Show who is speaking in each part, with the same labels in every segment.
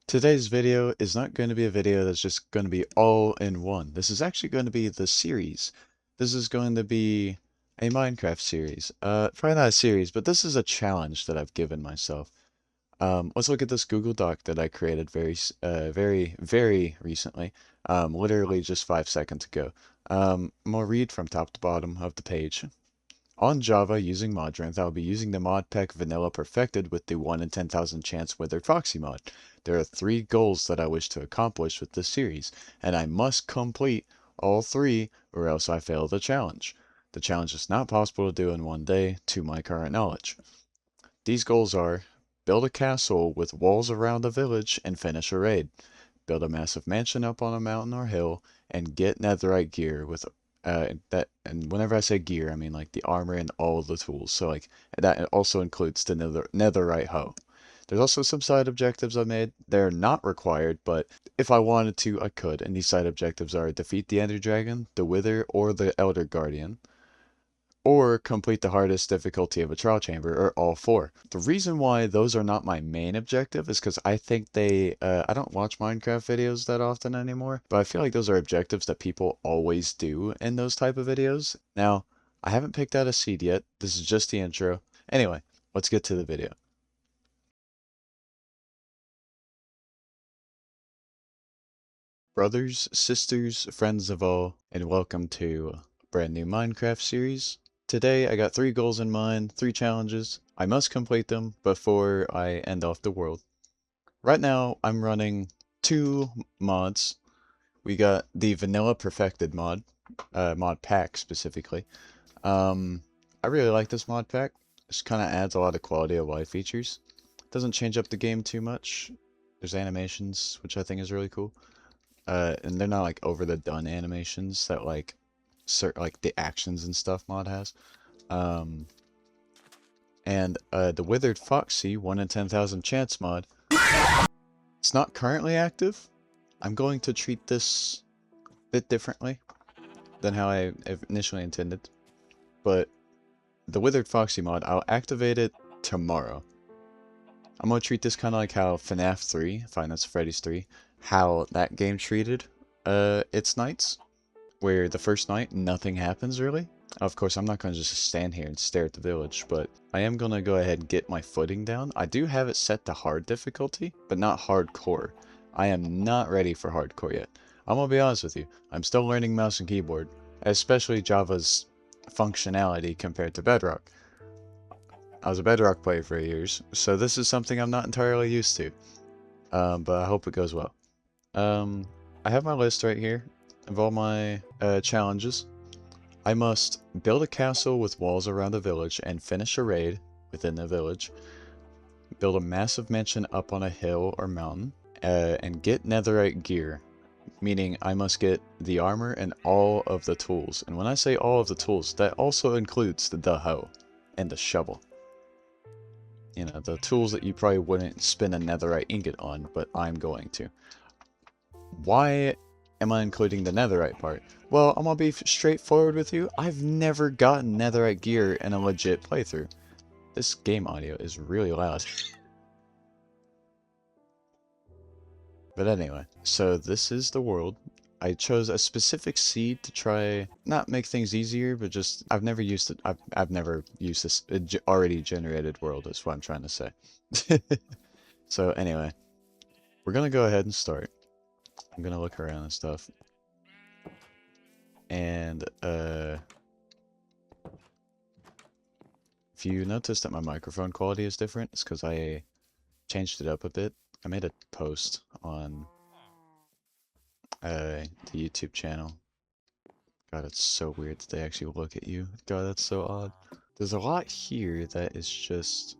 Speaker 1: Today's video is not going to be a video that's just going to be all in one. This is actually going to be the series. This is going to be a Minecraft series. Probably not a series, but this is a challenge that I've given myself. Let's look at this Google Doc that I created very recently. Literally just 5 seconds ago. I'm gonna read from top to bottom of the page. On Java using Modrinth, I'll be using the mod pack Vanilla Perfected with the 1 in 10,000 chance Withered Foxy mod. There are 3 goals that I wish to accomplish with this series, and I must complete all 3 or else I fail the challenge. The challenge is not possible to do in one day, to my current knowledge. These goals are: build a castle with walls around a village and finish a raid, build a massive mansion up on a mountain or hill, and get netherite gear with and whenever I say gear, I mean like the armor and all the tools. So like that also includes the netherite hoe. There's also some side objectives I made. They're not required, but if I wanted to, I could. And these side objectives are defeat the Ender Dragon, the Wither, or the Elder Guardian, or complete the hardest difficulty of a trial chamber, or all 4. The reason why those are not my main objective is because I think I don't watch Minecraft videos that often anymore, but I feel like those are objectives that people always do in those type of videos. Now, I haven't picked out a seed yet. This is just the intro. Anyway, let's get to the video. Brothers, sisters, friends of all, and welcome to a brand new Minecraft series. Today I got 3 goals in mind, 3 challenges. I must complete them before I end off the world. Right now I'm running 2 mods. We got the Vanilla Perfected mod, mod pack specifically. I really like this mod pack. This kind of adds a lot of quality of life features. Doesn't change up the game too much. There's animations, which I think is really cool. And they're not like over the done animations that like like the actions and stuff mod has. And the Withered Foxy 1 in 10,000 chance mod. It's not currently active. I'm going to treat this a bit differently than how I initially intended. But the Withered Foxy mod, I'll activate it tomorrow. I'm going to treat this kind of like how FNAF 3, Five Nights at Freddy's 3, how that game treated its nights, where the first night nothing happens really. Of course, I'm not going to just stand here and stare at the village, but I am going to go ahead and get my footing down. I do have it set to hard difficulty, but not hardcore. I am not ready for hardcore yet. I'm going to be honest with you. I'm still learning mouse and keyboard, especially Java's functionality compared to Bedrock. I was a Bedrock player for years, so this is something I'm not entirely used to. But I hope it goes well. I have my list right here of all my challenges. I must build a castle with walls around the village and finish a raid within the village. Build a massive mansion up on a hill or mountain. And get netherite gear, meaning I must get the armor and all of the tools. And when I say all of the tools, that also includes the hoe and the shovel. You know, the tools that you probably wouldn't spin a netherite ingot on, but I'm going to. Why am I including the netherite part? Well, I'm gonna be straightforward with you. I've never gotten netherite gear in a legit playthrough. This game audio is really loud. But anyway, so this is the world. I chose a specific seed to try not make things easier, but just I've never used it. I've never used this already generated world. Is what I'm trying to say. So anyway, we're gonna go ahead and start. I'm gonna look around and stuff. And if you notice that my microphone quality is different, it's because I changed it up a bit. I made a post on the YouTube channel. God, it's so weird that they actually look at you. God, that's so odd. There's a lot here that is just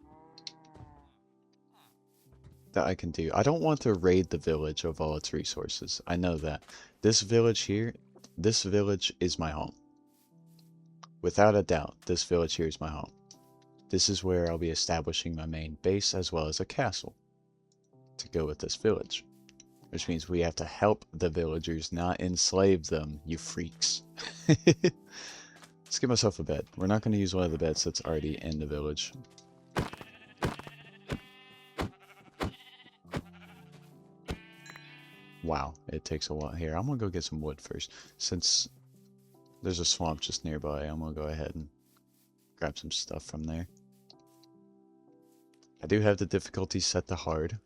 Speaker 1: that I can do. I don't want to raid the village of all its resources. I know that. This village here, this village is my home. Without a doubt, this village here is my home. This is where I'll be establishing my main base as well as a castle to go with this village. Which means we have to help the villagers, not enslave them, you freaks. Let's get myself a bed. We're not going to use one of the beds that's already in the village. Wow, it takes a lot here. I'm gonna go get some wood first. Since there's a swamp just nearby, I'm gonna go ahead and grab some stuff from there. I do have the difficulty set to hard.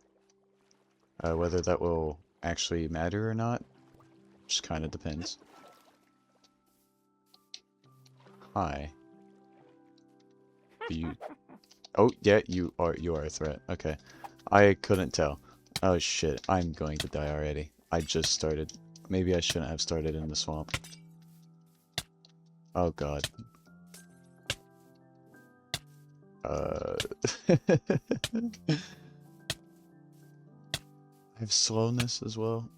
Speaker 1: Whether that will actually matter or not, just kind of depends. Hi. You... Oh, yeah, you are a threat. Okay. I couldn't tell. Oh shit, I'm going to die already. I just started. Maybe I shouldn't have started in the swamp. Oh god. I have slowness as well.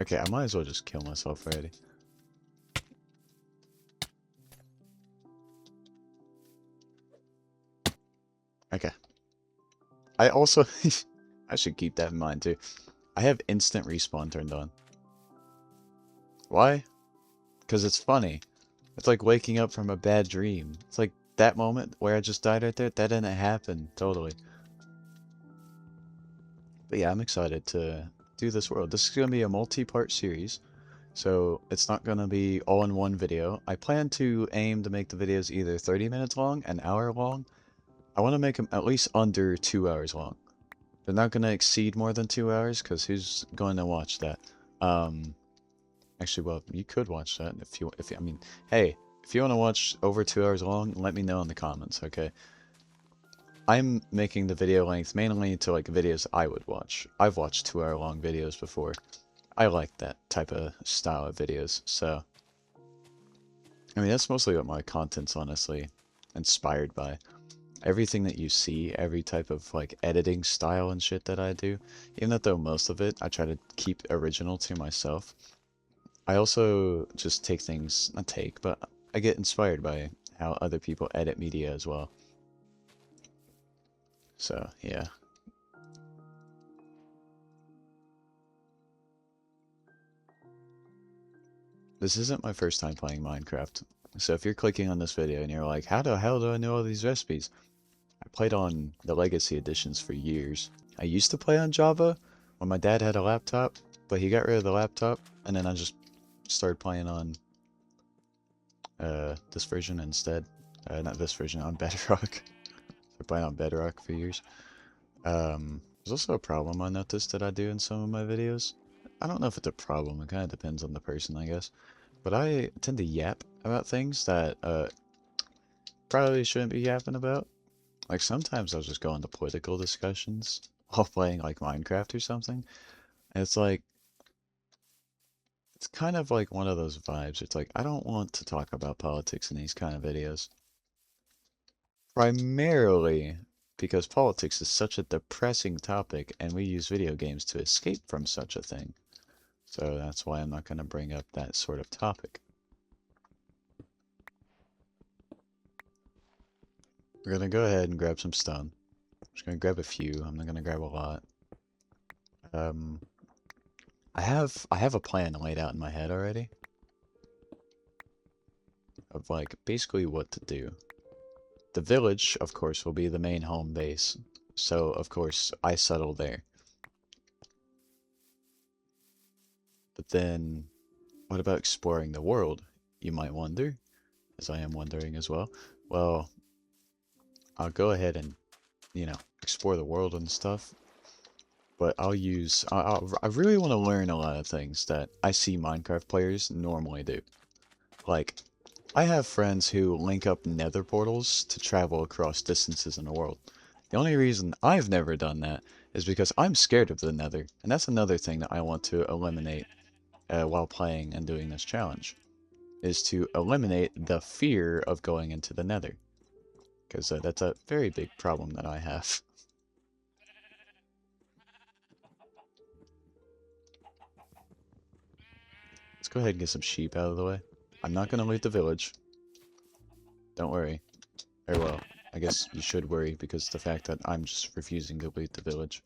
Speaker 1: Okay, I might as well just kill myself already. Okay. I also... I should keep that in mind too. I have instant respawn turned on. Why? Because it's funny. It's like waking up from a bad dream. It's like that moment where I just died right there, that didn't happen. Totally. But yeah, I'm excited to do this world. This is going to be a multi-part series. So it's not going to be all in one video. I plan to aim to make the videos either 30 minutes long, an hour long. I want to make them at least under 2 hours long. They're not going to exceed more than 2 hours, because who's going to watch that? Actually, well, you could watch that I mean, hey, if you want to watch over 2 hours long, let me know in the comments, okay? I'm making the video length mainly to like videos I would watch. I've watched 2 hour long videos before. I like that type of style of videos, so... I mean, that's mostly what my content's honestly inspired by. Everything that you see, every type of like editing style and shit that I do, even though most of it I try to keep original to myself. I also just take things, not take, but I get inspired by how other people edit media as well. So, yeah. This isn't my first time playing Minecraft. So if you're clicking on this video and you're like, how the hell do I know all these recipes? I played on the Legacy editions for years. I used to play on Java when my dad had a laptop, but he got rid of the laptop, and then I just started playing on this version instead. Not this version, on Bedrock. I've playing on Bedrock for years. There's also a problem I noticed that I do in some of my videos. I don't know if it's a problem, it kind of depends on the person, I guess. But I tend to yap about things that probably shouldn't be yapping about. Like sometimes I'll just go into political discussions while playing like Minecraft or something. And it's like, it's kind of like one of those vibes. It's like, I don't want to talk about politics in these kind of videos. Primarily because politics is such a depressing topic and we use video games to escape from such a thing. So that's why I'm not going to bring up that sort of topic. We're going to go ahead and grab some stone. I'm just going to grab a few. I'm not going to grab a lot. I have a plan laid out in my head already. Of like basically what to do. The village, of course, will be the main home base. So, of course, I settle there. But then, what about exploring the world? You might wonder, as I am wondering as well. Well, I'll go ahead and, you know, explore the world and stuff. But I really want to learn a lot of things that I see Minecraft players normally do. Like, I have friends who link up nether portals to travel across distances in the world. The only reason I've never done that is because I'm scared of the nether, and that's another thing that I want to eliminate while playing and doing this challenge, is to eliminate the fear of going into the nether, because that's a very big problem that I have. Let's go ahead and get some sheep out of the way. I'm not going to loot the village. Don't worry. Or well, I guess you should worry because of the fact that I'm just refusing to loot the village.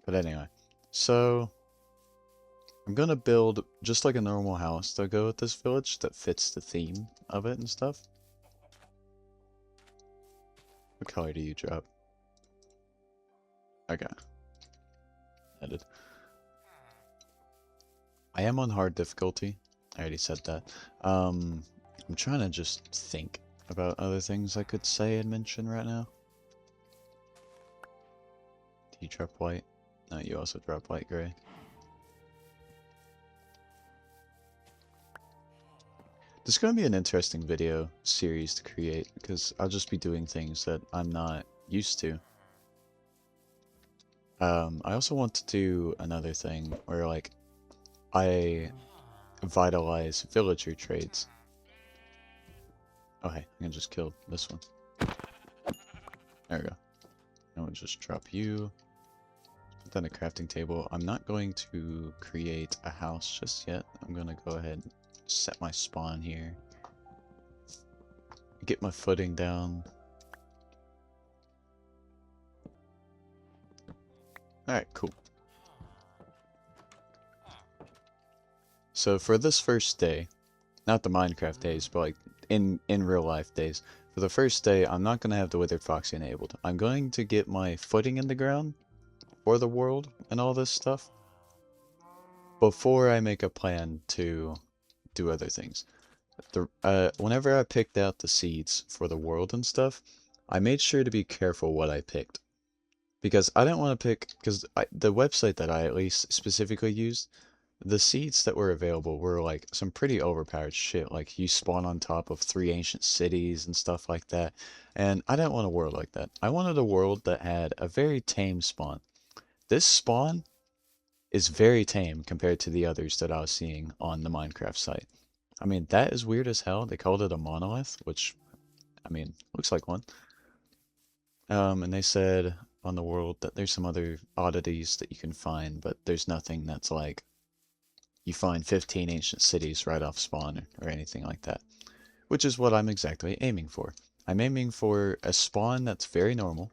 Speaker 1: But anyway, so I'm gonna build just like a normal house to go with this village that fits the theme of it and stuff. color do you drop? Okay. Edit. I am on hard difficulty. I already said that. I'm trying to just think about other things I could say and mention right now. Do you drop white? No, you also drop light gray. This is going to be an interesting video series to create because I'll just be doing things that I'm not used to. I also want to do another thing where like I vitalize villager trades. Oh hey, I can just kill this one. There we go. And we'll just drop you. Put that on a crafting table. I'm not going to create a house just yet. I'm gonna go ahead and set my spawn here. Get my footing down. Alright, cool. So for this first day, not the Minecraft days, but like in real life days, for the first day, I'm not going to have the Withered Foxy enabled. I'm going to get my footing in the ground for the world and all this stuff before I make a plan to do other things. Whenever I picked out the seeds for the world and stuff, I made sure to be careful what I picked. Because I didn't want to pick, because the website that I at least specifically used, the seeds that were available were like some pretty overpowered shit. Like you spawn on top of 3 ancient cities and stuff like that. And I didn't want a world like that. I wanted a world that had a very tame spawn. This spawn is very tame compared to the others that I was seeing on the Minecraft site. I mean, that is weird as hell. They called it a monolith, which, I mean, looks like one. And they said on the world that there's some other oddities that you can find, but there's nothing that's like you find 15 ancient cities right off spawn or anything like that, which is what I'm exactly aiming for. I'm aiming for a spawn that's very normal,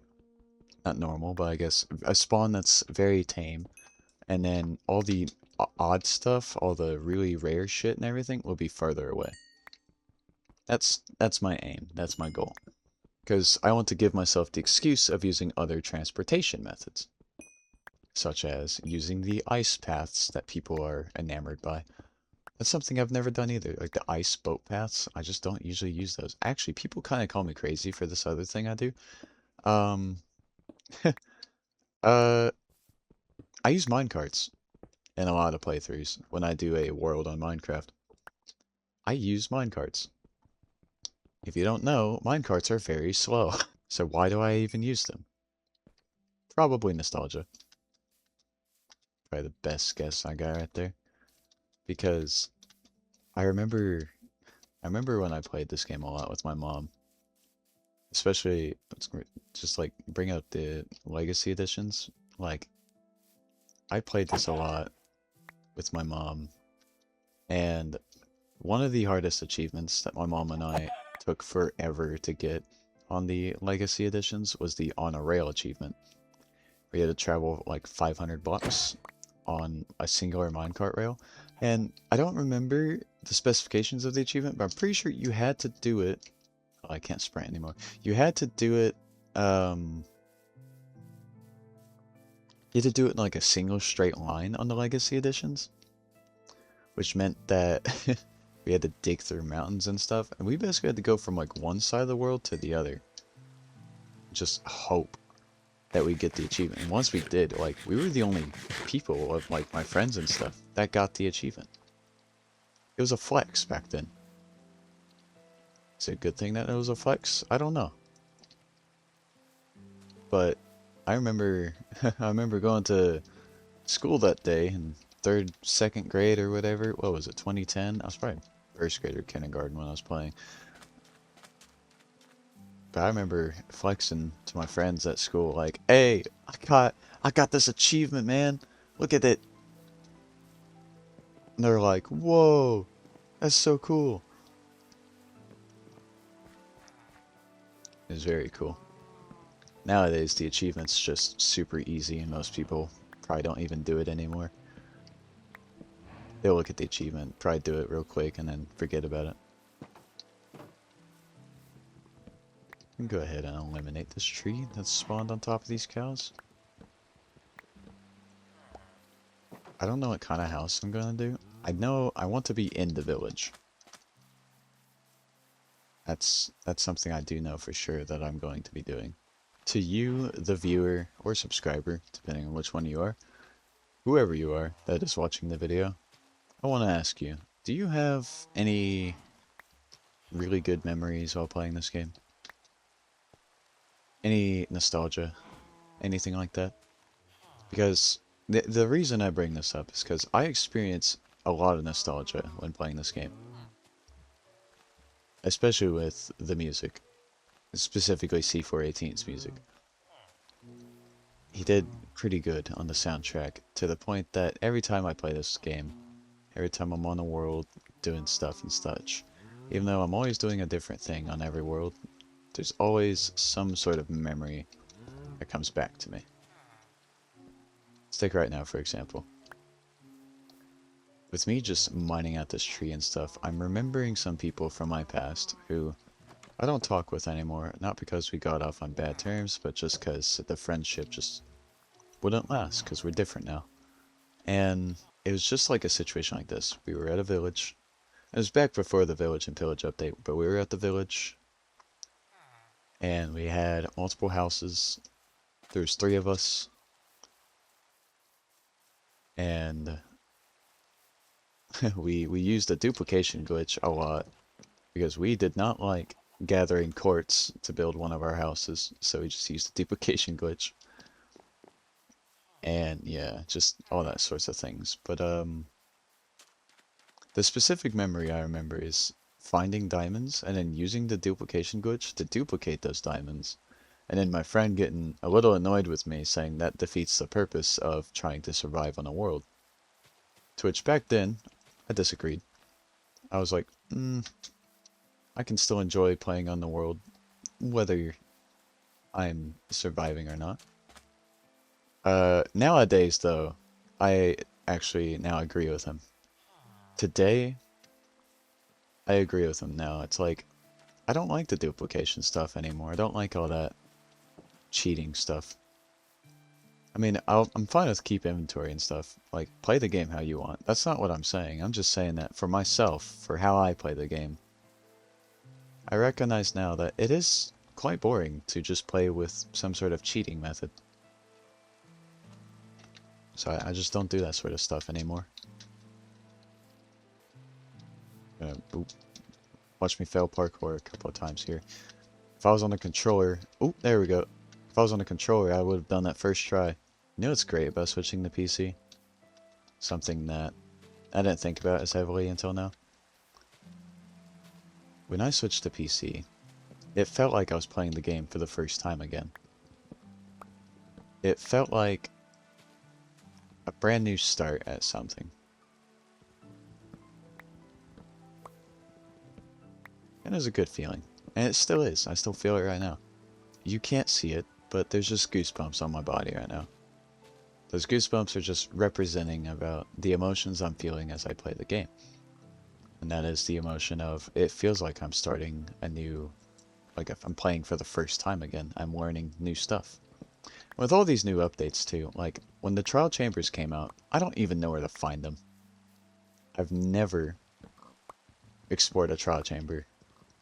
Speaker 1: not normal, but I guess a spawn that's very tame, and then all the odd stuff, all the really rare shit and everything will be further away. That's my aim, that's my goal. Because I want to give myself the excuse of using other transportation methods, such as using the ice paths that people are enamored by. That's something I've never done either, like the ice boat paths. I just don't usually use those. Actually, people kind of call me crazy for this other thing I do. Um, I use minecarts in a lot of playthroughs when I do a world on Minecraft. I use minecarts. If you don't know, minecarts are very slow. So why do I even use them? Probably nostalgia. Probably the best guess I got right there. Because I remember when I played this game a lot with my mom. Especially, just like bring out the Legacy editions. Like, I played this a lot with my mom. And one of the hardest achievements that my mom and I took forever to get on the Legacy editions was the On a Rail achievement. We had to travel like 500 blocks on a singular minecart rail. And I don't remember the specifications of the achievement, but I'm pretty sure you had to do it. Oh, I can't sprint anymore. You had to do it, you had to do it in like a single straight line on the Legacy editions, which meant that we had to dig through mountains and stuff, and we basically had to go from like one side of the world to the other. Just hope that we get the achievement. And once we did, like, we were the only people of like my friends and stuff that got the achievement. It was a flex back then. Is it a good thing that it was a flex? I don't know. But I remember I remember going to school that day in second grade or whatever. What was it, 2010? I was probably first grade or kindergarten when I was playing. But I remember flexing to my friends at school like, "Hey, I got this achievement, man. Look at it." And they're like, "Whoa, that's so cool." It was very cool. Nowadays, the achievement's just super easy, and most people probably don't even do it anymore. They'll look at the achievement, probably do it real quick, and then forget about it. can go ahead and eliminate this tree that's spawned on top of these cows. I don't know what kind of house I'm gonna do. I know I want to be in the village. That's something I do know for sure that I'm going to be doing. To you, the viewer or subscriber, depending on which one you are, whoever you are that is watching the video, I want to ask you, do you have any really good memories while playing this game? Any nostalgia? Anything like that? Because the reason I bring this up is because I experience a lot of nostalgia when playing this game. Especially with the music. Specifically C418's music. He did pretty good on the soundtrack, to the point that every time I play this game, every time I'm on a world doing stuff and such, even though I'm always doing a different thing on every world, there's always some sort of memory that comes back to me. Let's take right now, for example. With me just mining out this tree and stuff, I'm remembering some people from my past who I don't talk with anymore, not because we got off on bad terms, but just because the friendship just wouldn't last, because we're different now. And it was just like a situation like this. We were at a village. It was back before the village and pillage update, but we were at the village, and we had multiple houses. There was 3 of us, and we used a duplication glitch a lot, because we did not like gathering quartz to build one of our houses, so we just used a duplication glitch. And yeah, just all that sorts of things. But the specific memory I remember is finding diamonds and then using the duplication glitch to duplicate those diamonds. And then my friend getting a little annoyed with me, saying that defeats the purpose of trying to survive on a world. To which back then, I disagreed. I was like, I can still enjoy playing on the world, whether I'm surviving or not. Nowadays, though, I actually now agree with him. Today, I agree with him now. It's like, I don't like the duplication stuff anymore. I don't like all that cheating stuff. I mean, I'm fine with keep inventory and stuff. Like, play the game how you want. That's not what I'm saying. I'm just saying that for myself, for how I play the game. I recognize now that it is quite boring to just play with some sort of cheating method. So I just don't do that sort of stuff anymore. Watch me fail parkour a couple of times here. If I was on the controller... Oh, there we go. If I was on the controller, I would have done that first try. You know what's great about switching to PC? Something that I didn't think about as heavily until now. When I switched to PC, it felt like I was playing the game for the first time again. It felt like a brand new start at something. And it was a good feeling. And it still is. I still feel it right now. You can't see it, but there's just goosebumps on my body right now. Those goosebumps are just representing about the emotions I'm feeling as I play the game. And that is the emotion of, it feels like I'm starting a new, like if I'm playing for the first time again, I'm learning new stuff. With all these new updates too, like when the trial chambers came out, I don't even know where to find them. I've never explored a trial chamber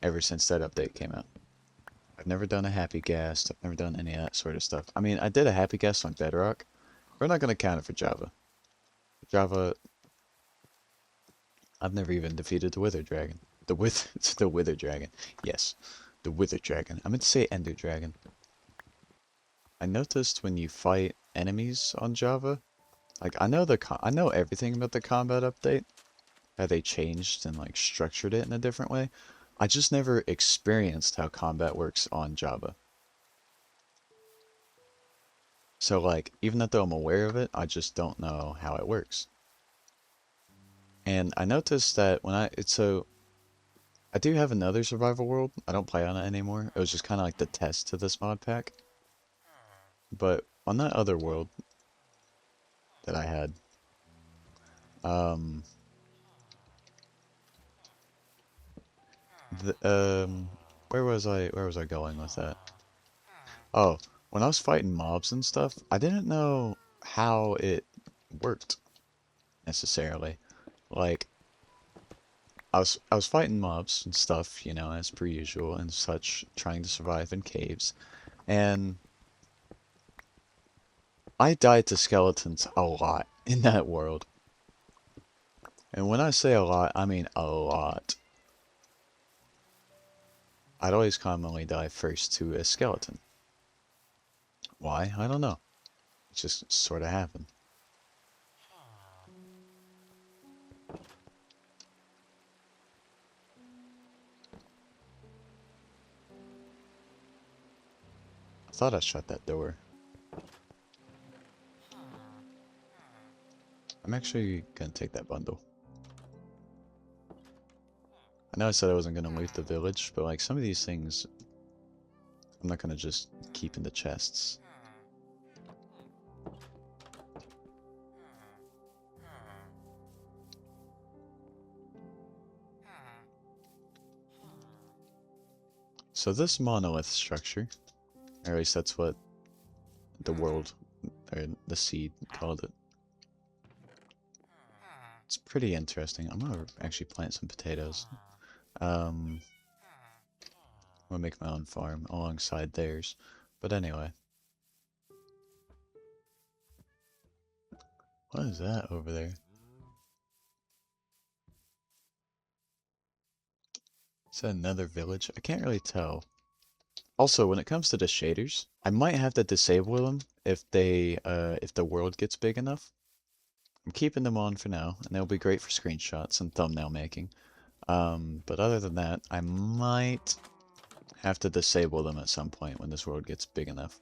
Speaker 1: ever since that update came out. I've never done a happy guest, I've never done any of that sort of stuff. I mean, I did a happy guest on Bedrock. We're not going to count it for Java. Java, I've never even defeated the Wither Dragon. It's the Wither Dragon. Yes, the Wither Dragon. I meant to say Ender Dragon. I noticed when you fight enemies on Java, like I know everything about the combat update, how they changed and like structured it in a different way. I just never experienced how combat works on Java. So like, even though I'm aware of it, I just don't know how it works. And I noticed that I do have another survival world. I don't play on it anymore. It was just kind of like the test to this mod pack. But on that other world that I had, where was I going with that? Oh, when I was fighting mobs and stuff, I didn't know how it worked necessarily. Like, I was fighting mobs and stuff, you know, as per usual and such, trying to survive in caves, and I died to skeletons a lot in that world. And when I say a lot, I mean a lot. I'd always commonly die first to a skeleton. Why? I don't know. It just sort of happened. I thought I shut that door. I'm actually gonna take that bundle. I know I said I wasn't gonna loot the village, but like some of these things, I'm not gonna just keep in the chests. So this monolith structure, or at least that's what the world, or the seed called it. It's pretty interesting. I'm gonna actually plant some potatoes. I'm gonna make my own farm alongside theirs. But anyway. What is that over there? Is that another village? I can't really tell. Also, when it comes to the shaders, I might have to disable them if the world gets big enough. I'm keeping them on for now, and they'll be great for screenshots and thumbnail making. But other than that, I might have to disable them at some point when this world gets big enough.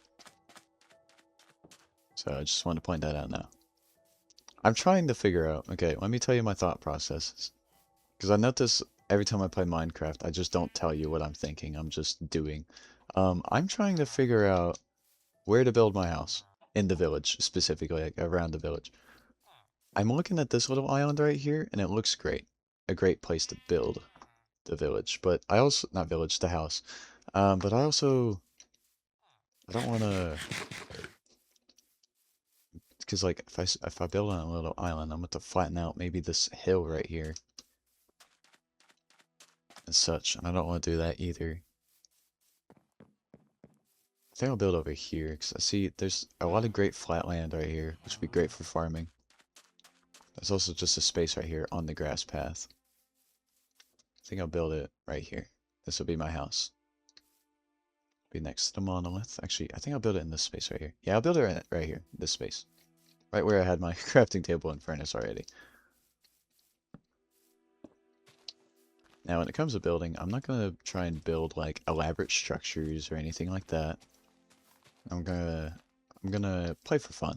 Speaker 1: So I just want to point that out now. I'm trying to figure out, okay, let me tell you my thought processes. Because I notice every time I play Minecraft, I just don't tell you what I'm thinking, I'm just doing. I'm trying to figure out where to build my house. In the village, specifically, like around the village. I'm looking at this little island right here, and it looks great. A great place to build the village. But I also, not village, the house. But I don't want to, because like, if I build on a little island, I'm going to flatten out maybe this hill right here. And such, and I don't want to do that either. I think I'll build over here, because I see there's a lot of great flat land right here, which would be great for farming. There's also just a space right here on the grass path. I think I'll build it right here. This will be my house. Be next to the monolith. Actually, I think I'll build it in this space right here. Yeah, I'll build it right here, this space. Right where I had my crafting table and furnace already. Now, when it comes to building, I'm not going to try and build, like, elaborate structures or anything like that. I'm gonna play for fun.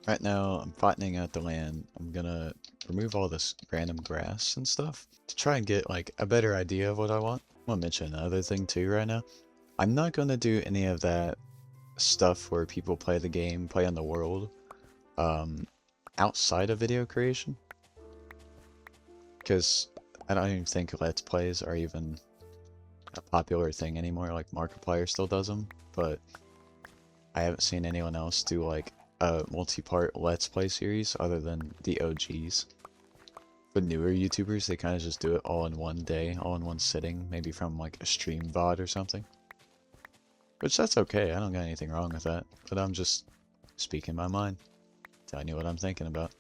Speaker 1: Right now, I'm flattening out the land. I'm gonna remove all this random grass and stuff to try and get, like, a better idea of what I want. I'm gonna mention another thing, too, right now. I'm not gonna do any of that stuff where people play the game, play on the world, outside of video creation. Because I don't even think Let's Plays are even a popular thing anymore. Like, Markiplier still does them, but I haven't seen anyone else do, like, a multi-part Let's Play series other than the OGs. The newer YouTubers, they kind of just do it all in one day, all in one sitting, maybe from, like, a stream VOD or something. Which, that's okay, I don't got anything wrong with that, but I'm just speaking my mind, telling you what I'm thinking about.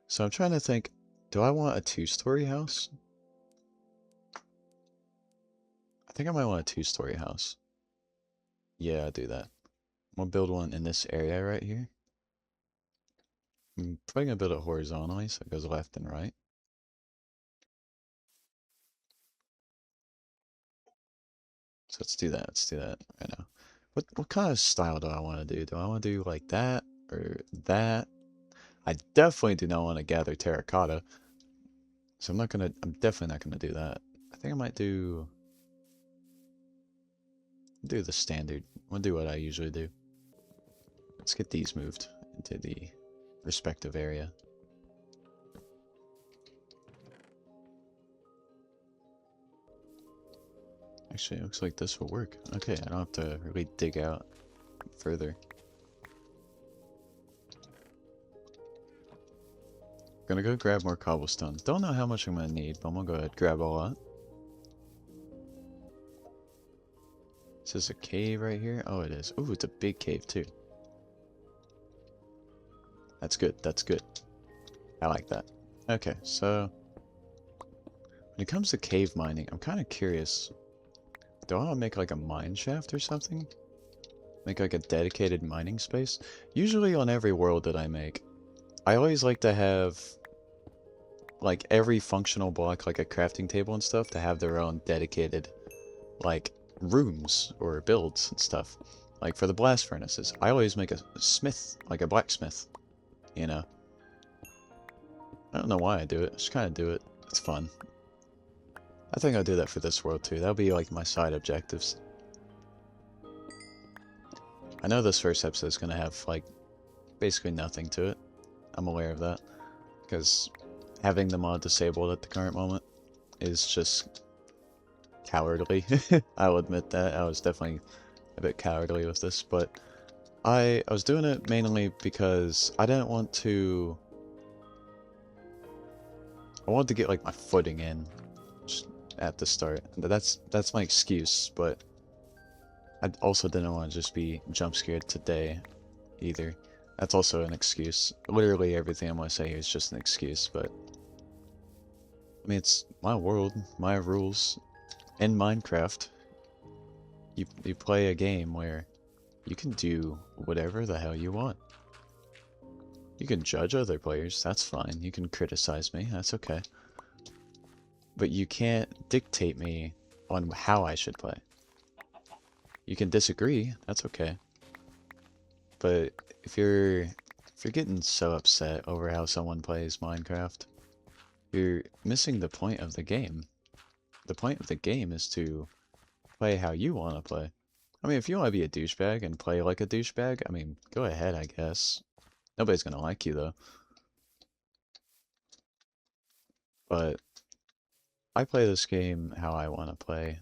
Speaker 1: So I'm trying to think, do I want a 2-story house? I think I might want a 2-story house. Yeah, I'll do that. I'm gonna build one in this area right here. I'm probably gonna build it horizontally so it goes left and right. So let's do that. Let's do that right now. What kind of style do I want to do? Do I want to do like that or that? I definitely do not want to gather terracotta. So I'm definitely not gonna do that. I think I might do the standard. I'll do what I usually do. Let's get these moved into the respective area. Actually, it looks like this will work. Okay, I don't have to really dig out further. Gonna go grab more cobblestone. Don't know how much I'm gonna need, but I'm gonna go ahead and grab a lot. Is this a cave right here? Oh, it is. Ooh, it's a big cave too. That's good, that's good. I like that. Okay, so when it comes to cave mining, I'm kind of curious. Do I want to make like a mine shaft or something? Make like a dedicated mining space? Usually on every world that I make, I always like to have like every functional block, like a crafting table and stuff, to have their own dedicated like rooms or builds and stuff. Like for the blast furnaces, I always make a smith, like a blacksmith, you know? I don't know why I do it, I just kind of do it. It's fun. I think I'll do that for this world too. That'll be like my side objectives. I know this first episode is going to have like basically nothing to it. I'm aware of that. Because having the mod disabled at the current moment is just cowardly. I will admit that. I was definitely a bit cowardly with this, but I was doing it mainly because I didn't want to... I wanted to get like my footing in just at the start. That's my excuse, but I also didn't want to just be jump scared today either. That's also an excuse. Literally everything I'm going to say here is just an excuse, but I mean, it's my world, my rules. In Minecraft, you play a game where you can do whatever the hell you want. You can judge other players, that's fine. You can criticize me, that's okay. But you can't dictate me on how I should play. You can disagree, that's okay. But if you're getting so upset over how someone plays Minecraft, you're missing the point of the game. The point of the game is to play how you want to play. I mean, if you want to be a douchebag and play like a douchebag, I mean, go ahead, I guess. Nobody's gonna like you, though. But I play this game how I want to play.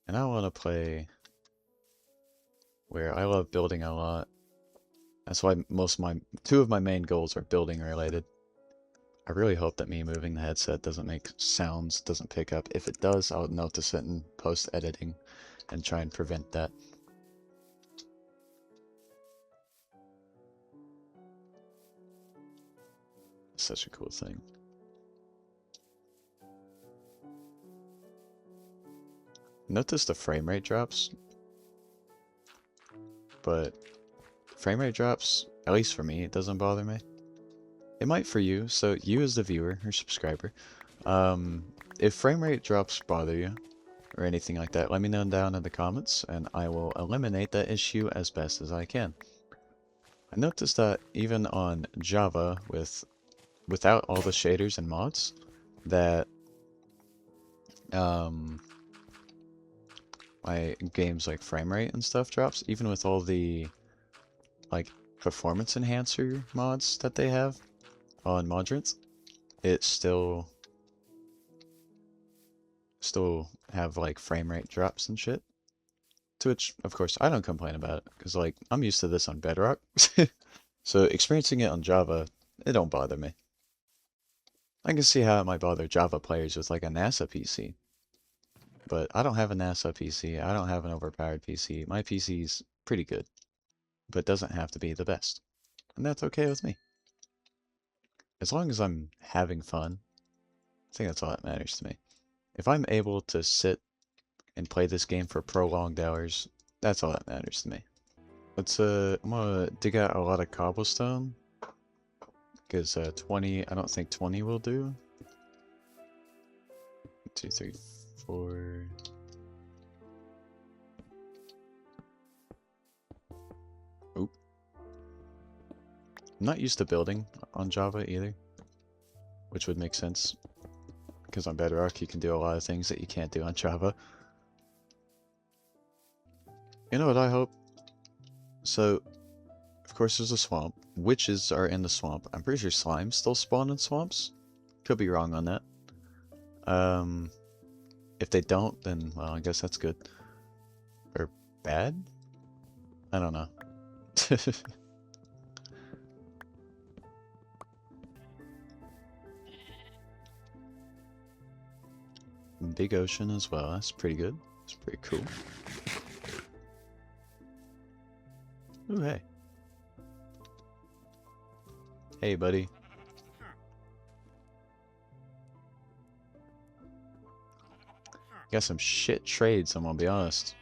Speaker 1: And I want to play where I love building a lot. That's why two of my main goals are building related. I really hope that me moving the headset doesn't make sounds, doesn't pick up. If it does, I'll notice it in post-editing and try and prevent that. Such a cool thing. Notice the frame rate drops, but frame rate drops, at least for me, it doesn't bother me. It might for you, so you as the viewer or subscriber, if frame rate drops bother you, or anything like that, let me know down in the comments, and I will eliminate that issue as best as I can. I noticed that even on Java, without all the shaders and mods, that my game's like frame rate and stuff drops, even with all the like performance enhancer mods that they have on Modrons, it still have like frame rate drops and shit. To which, of course, I don't complain about it, because like I'm used to this on Bedrock. So experiencing it on Java, it don't bother me. I can see how it might bother Java players with like a NASA PC. But I don't have a NASA PC, I don't have an overpowered PC. My PC's pretty good, but doesn't have to be the best. And that's okay with me. As long as I'm having fun, I think that's all that matters to me. If I'm able to sit and play this game for prolonged hours, that's all that matters to me. I'm gonna dig out a lot of cobblestone, because 20, I don't think 20 will do. 1, 2, 3, 4. Oop. I'm not used to building on Java either, which would make sense, because on Bedrock you can do a lot of things that you can't do on Java. You know what I hope? So, of course there's a swamp. Witches are in the swamp. I'm pretty sure slimes still spawn in swamps. Could be wrong on that. If they don't, then, well, I guess that's good. Or bad? I don't know. Big ocean as well. That's pretty good. That's pretty cool. Ooh, hey. Hey, buddy. Got some shit trades, I'm gonna be honest.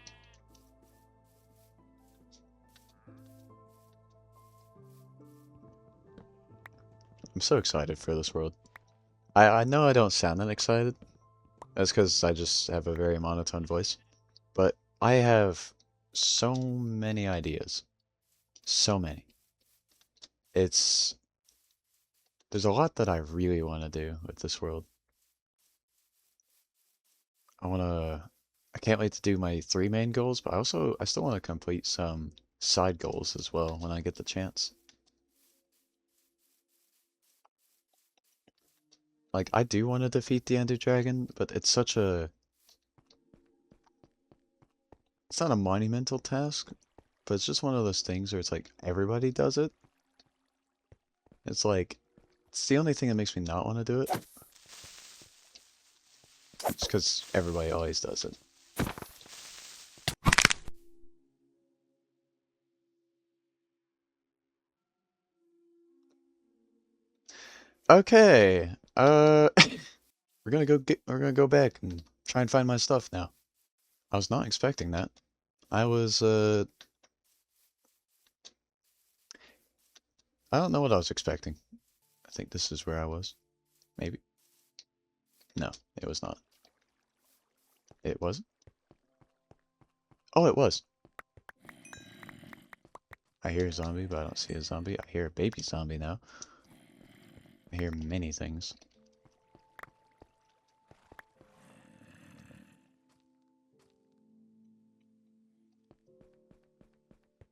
Speaker 1: I'm so excited for this world. I know I don't sound that excited. That's because I just have a very monotone voice. But I have so many ideas. So many. There's a lot that I really want to do with this world. I can't wait to do my 3 main goals, but I still want to complete some side goals as well when I get the chance. Like, I do want to defeat the Ender Dragon, but it's not a monumental task, but it's just one of those things where it's like, everybody does it. It's like, it's the only thing that makes me not want to do it. It's because everybody always does it. Okay, we're gonna go back and try and find my stuff now. I was not expecting that. I don't know what I was expecting. I think this is where I was. Maybe. No, it was not. It wasn't? Oh, it was. I hear a zombie, but I don't see a zombie. I hear a baby zombie now. I hear many things.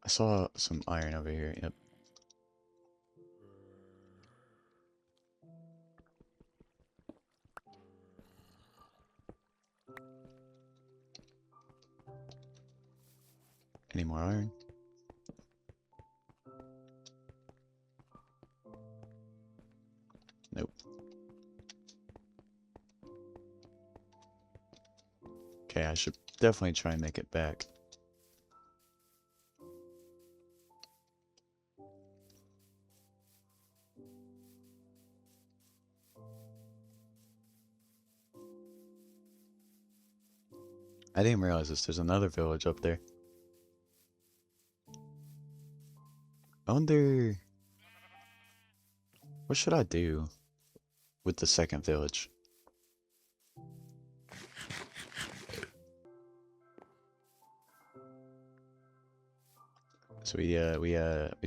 Speaker 1: I saw some iron over here. Yep. Any more iron? Nope. Okay, I should definitely try and make it back. I didn't realize this. There's another village up there. I wonder... what should I do with the second village? So we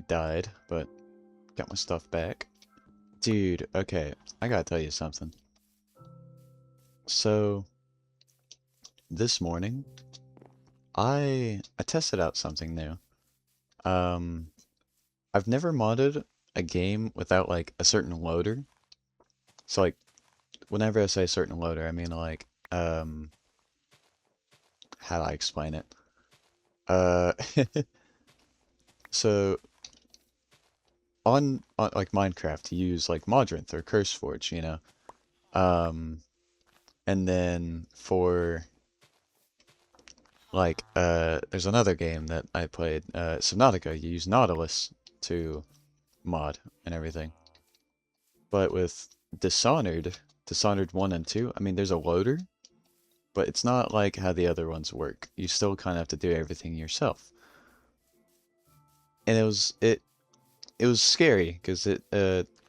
Speaker 1: died, but got my stuff back. Dude, okay, I gotta tell you something. So, this morning, I tested out something new. I've never modded a game without like a certain loader. So like, whenever I say a certain loader, I mean like, how do I explain it? Uh, so on like Minecraft, you use like Modrinth or CurseForge, you know. And then for like there's another game that I played, Subnautica, you use Nautilus to mod and everything. But with Dishonored 1 and 2, I mean there's a loader, but it's not like how the other ones work. You still kind of have to do everything yourself. And it was scary because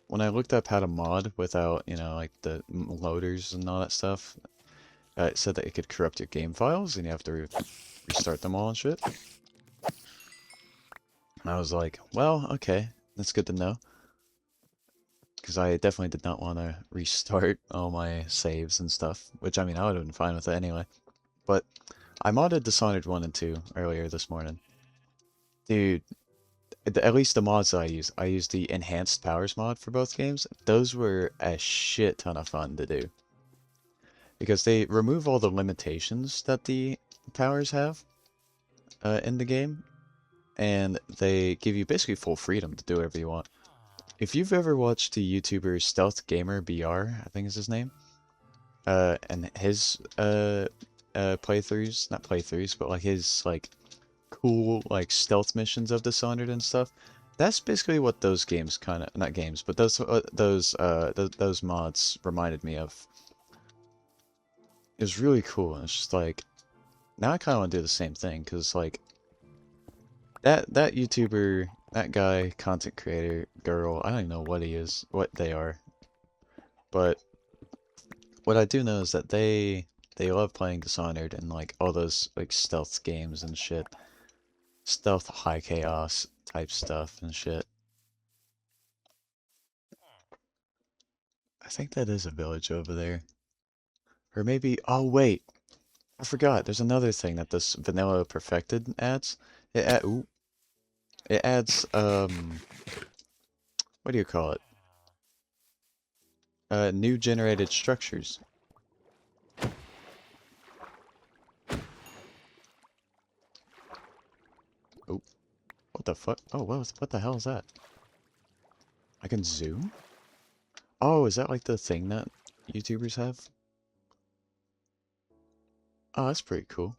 Speaker 1: when I looked up how to mod without, you know, like the loaders and all that stuff, it said that it could corrupt your game files and you have to restart them all and shit. And I was like, well, okay, that's good to know. Because I definitely did not want to restart all my saves and stuff, which I mean, I would have been fine with it anyway. But I modded Dishonored 1 and 2 earlier this morning. Dude, at least the mods that I used the Enhanced Powers mod for both games. Those were a shit ton of fun to do. because they remove all the limitations that the powers have in the game, and they give you basically full freedom to do whatever you want. If you've ever watched the YouTuber Stealth Gamer BR, I think is his name, and his playthroughs, not playthroughs, but like his like cool like stealth missions of Dishonored and stuff. That's basically what those games kind of, not games, but those mods reminded me of. It was really cool, and it's just like, now I kind of want to do the same thing, because like, that YouTuber, that guy, content creator, girl, I don't even know what he is, what they are, but what I do know is that they love playing Dishonored and like all those like stealth games and shit. Stealth high chaos type stuff and shit. I think that is a village over there. Or maybe, oh wait, I forgot. There's another thing that this vanilla perfected adds. Ooh, it adds what do you call it? New generated structures. Oh, what the fuck? Oh, what the hell is that? I can zoom? Oh, is that like the thing that YouTubers have? Oh, that's pretty cool.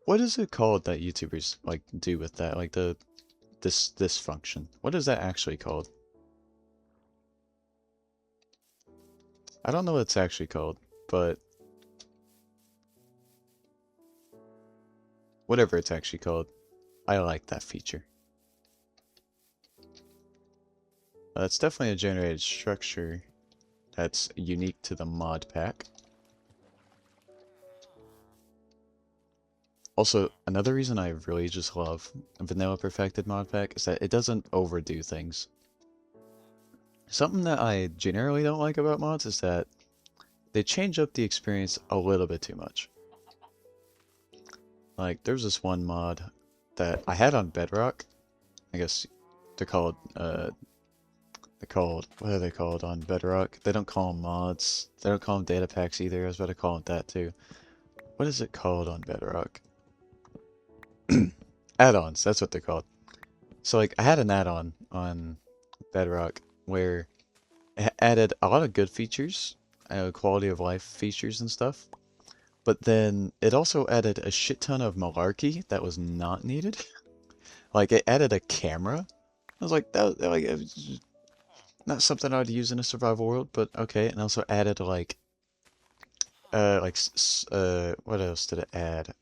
Speaker 1: What is it called that YouTubers like do with that? Like this function. What is that actually called? I don't know what it's actually called, but whatever it's actually called, I like that feature. It's definitely a generated structure that's unique to the mod pack. Also, another reason I really just love Vanilla Perfected mod pack is that it doesn't overdo things. Something that I generally don't like about mods is that they change up the experience a little bit too much. Like, there's this one mod that I had on Bedrock. I guess they're called, what are they called on Bedrock? They don't call them mods. They don't call them data packs either. I was about to call them that too. What is it called on Bedrock? Add-ons, that's what they're called. So, like, I had an add-on on Bedrock where it added a lot of good features, quality of life features and stuff. But then it also added a shit ton of malarkey that was not needed. Like, it added a camera. I was like, it was not something I'd use in a survival world, but okay. And also added like, what else did it add?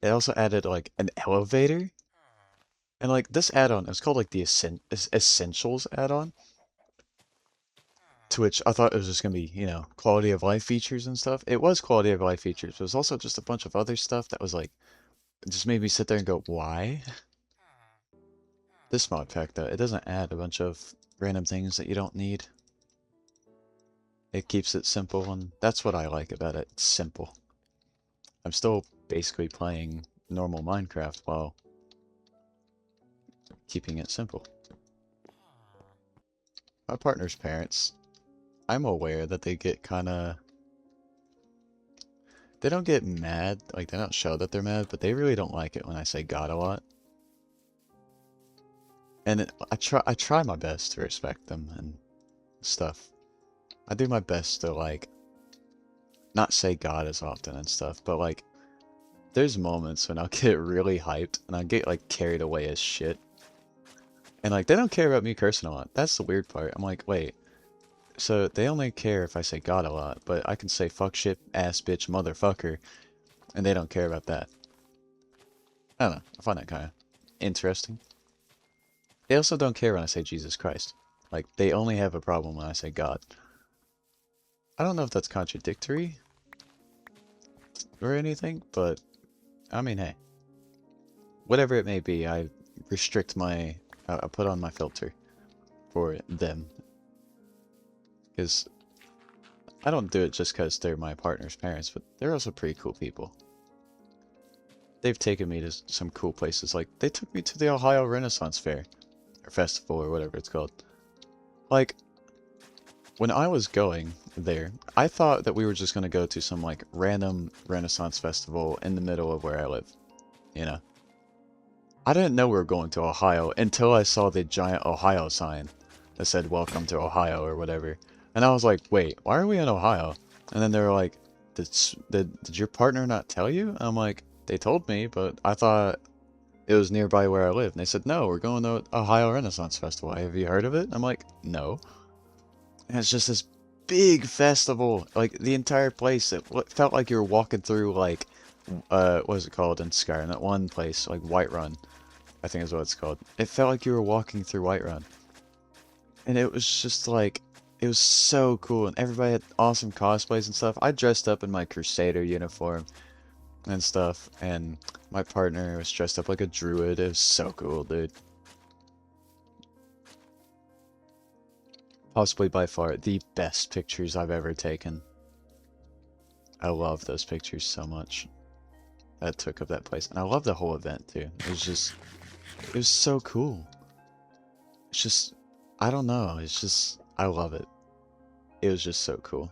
Speaker 1: It also added like an elevator. And like this add-on, it's called like the Essentials add-on. To which I thought it was just gonna be, you know, quality of life features and stuff. It was quality of life features, but it was also just a bunch of other stuff that was like, it just made me sit there and go, why? This mod pack though, it doesn't add a bunch of random things that you don't need. It keeps it simple, and that's what I like about it. It's simple. I'm still basically playing normal Minecraft while keeping it simple. My partner's parents, I'm aware that they get kinda... They don't get mad, like they don't show that they're mad, but they really don't like it when I say God a lot. And I try my best to respect them and stuff. I do my best to like not say God as often and stuff, but like there's moments when I'll get really hyped and I'll get like carried away as shit. And like they don't care about me cursing a lot. That's the weird part. I'm like, wait, so they only care if I say God a lot, but I can say fuck shit, ass bitch, motherfucker, and they don't care about that. I don't know. I find that kind of interesting. They also don't care when I say Jesus Christ. Like, they only have a problem when I say God. I don't know if that's contradictory or anything, but I mean, hey. Whatever it may be, I restrict my... I put on my filter for them. Because I don't do it just because they're my partner's parents, but they're also pretty cool people. They've taken me to some cool places. Like, they took me to the Ohio Renaissance Fair. Or festival, or whatever it's called. Like, when I was going there, I thought that we were just gonna go to some like random Renaissance festival in the middle of where I live. You know, I didn't know we were going to Ohio until I saw the giant Ohio sign that said "Welcome to Ohio" or whatever, and I was like, "Wait, why are we in Ohio?" And then they were like, "Did your partner not tell you?" And I'm like, "They told me, but I thought it was nearby where I live." And they said, "No, we're going to Ohio Renaissance Festival. Have you heard of it?" I'm like, "No." And it's just this big festival, like the entire place. It felt like you were walking through like, what is it called in Skyrim? That one place, like Whiterun, I think is what it's called. It felt like you were walking through Whiterun, and it was just like, it was so cool, and everybody had awesome cosplays and stuff. I dressed up in my Crusader uniform and stuff, and my partner was dressed up like a druid. It was so cool, dude. Possibly by far the best pictures I've ever taken. I love those pictures so much that I took of that place. And I love the whole event too. It was so cool. It's just, I don't know. It's just, I love it. It was just so cool.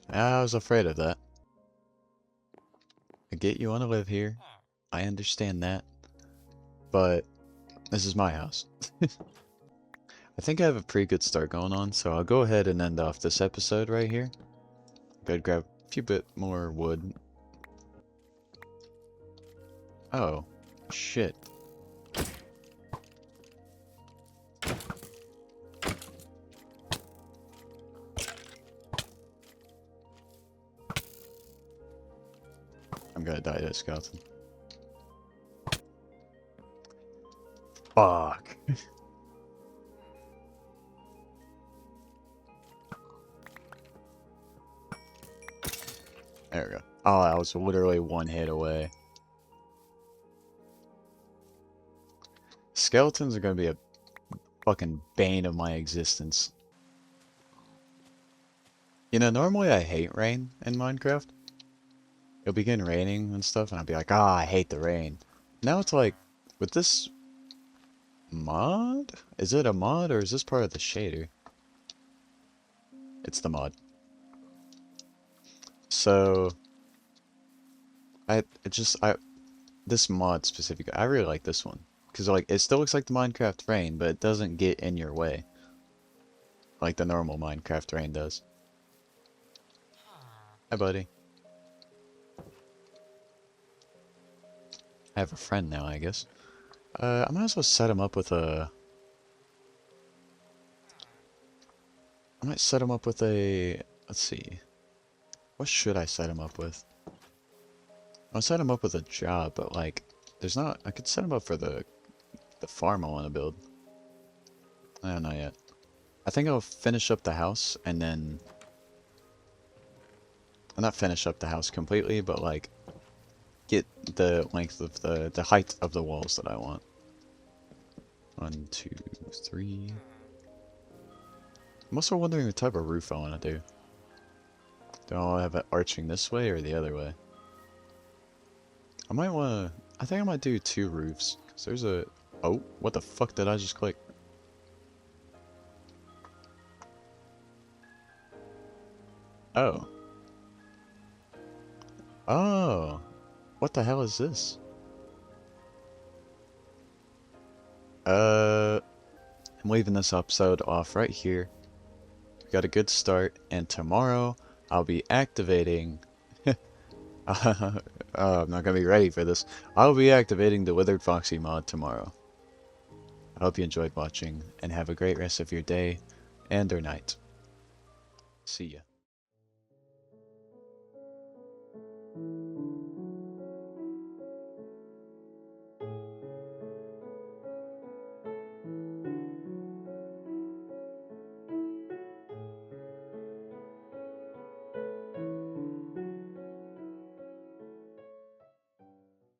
Speaker 1: I was afraid of that. I get you want to live here. I understand that. But this is my house. I think I have a pretty good start going on, so I'll go ahead and end off this episode right here. Go ahead, grab a few bit more wood. Oh, shit. I'm gonna die to a skeleton. Fuck. There we go. Oh, I was literally one hit away. Skeletons are gonna be a fucking bane of my existence. You know, normally I hate rain in Minecraft. It'll begin raining and stuff, and I'll be like, ah, I hate the rain. Now it's like, with this mod? Is it a mod, or is this part of the shader? It's the mod. So, this mod specifically, I really like this one. Because, like, it still looks like the Minecraft rain, but it doesn't get in your way. Like the normal Minecraft rain does. Hi, buddy. I have a friend now, I guess. I might as well set him up with a... I might set him up with a... Let's see. What should I set him up with? I'll set him up with a job, but like... There's not... I could set him up for the farm I want to build. I don't know yet. I think I'll finish up the house, and then... I'll not finish up the house completely, but like... Get the length of the height of the walls that I want. 1, 2, 3... I'm also wondering what type of roof I want to do. Do I have it arching this way or the other way? I might want to... I think I might do 2 roofs. Because there's a... Oh, what the fuck did I just click? Oh. Oh. What the hell is this? I'm leaving this episode off right here. We got a good start, and tomorrow I'll be activating... I'm not gonna be ready for this. I'll be activating the Withered Foxy mod tomorrow. I hope you enjoyed watching, and have a great rest of your day and or night. See ya.